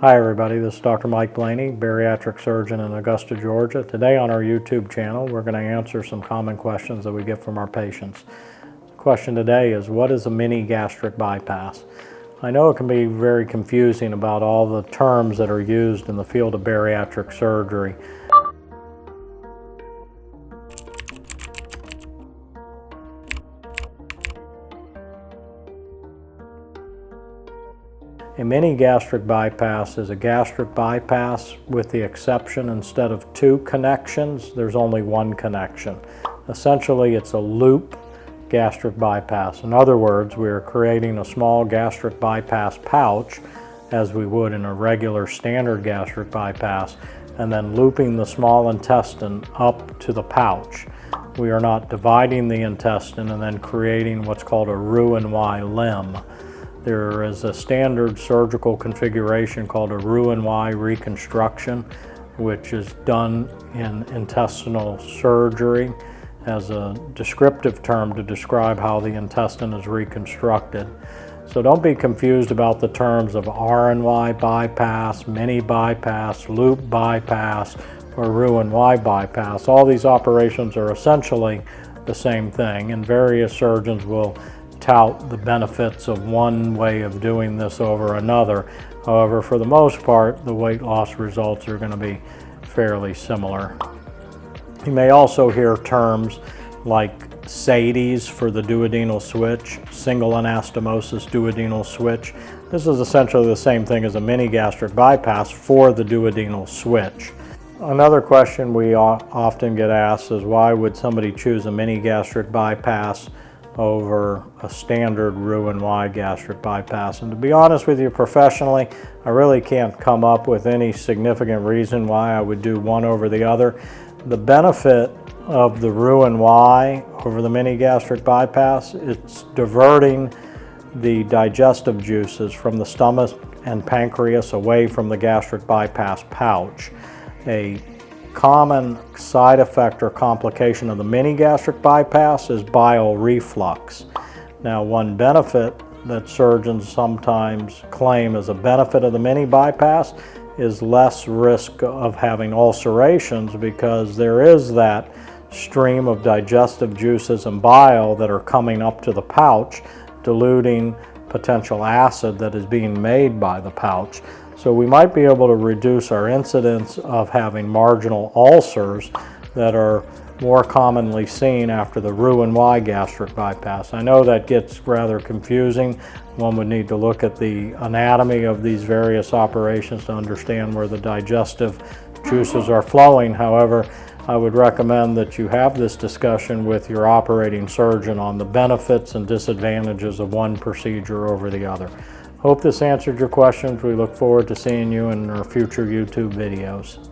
Hi everybody, this is Dr. Mike Blaney, bariatric surgeon in Augusta, Georgia. Today on our YouTube channel, we're going to answer some common questions that we get from our patients. The question today is, what is a mini gastric bypass? I know it can be very confusing about all the terms that are used in the field of bariatric surgery. A mini gastric bypass is a gastric bypass with the exception, instead of two connections, there's only one connection. Essentially, it's a loop gastric bypass. In other words, we are creating a small gastric bypass pouch, as we would in a regular standard gastric bypass, and then looping the small intestine up to the pouch. We are not dividing the intestine and then creating what's called a Roux-en-Y limb. There is a standard surgical configuration called a Roux-en-Y reconstruction, which is done in intestinal surgery as a descriptive term to describe how the intestine is reconstructed. So don't be confused about the terms of R&Y bypass, mini bypass, loop bypass, or Roux-en-Y bypass. All these operations are essentially the same thing, and various surgeons will tout the benefits of one way of doing this over another. However, for the most part, the weight loss results are going to be fairly similar. You may also hear terms like SADIES for the duodenal switch, single anastomosis duodenal switch. This is essentially the same thing as a mini gastric bypass for the duodenal switch. Another question we often get asked is, why would somebody choose a mini gastric bypass over a standard Roux-en-Y gastric bypass? And to be honest with you, professionally, I really can't come up with any significant reason why I would do one over the other. The benefit of the Roux-en-Y over the mini gastric bypass, it's diverting the digestive juices from the stomach and pancreas away from the gastric bypass pouch. A common side effect or complication of the mini gastric bypass is bile reflux. Now, one benefit that surgeons sometimes claim as a benefit of the mini bypass is less risk of having ulcerations, because there is that stream of digestive juices and bile that are coming up to the pouch, diluting potential acid that is being made by the pouch. So we might be able to reduce our incidence of having marginal ulcers that are more commonly seen after the Roux-en-Y gastric bypass. I know that gets rather confusing. One would need to look at the anatomy of these various operations to understand where the digestive juices are flowing. However, I would recommend that you have this discussion with your operating surgeon on the benefits and disadvantages of one procedure over the other. Hope this answered your questions. We look forward to seeing you in our future YouTube videos.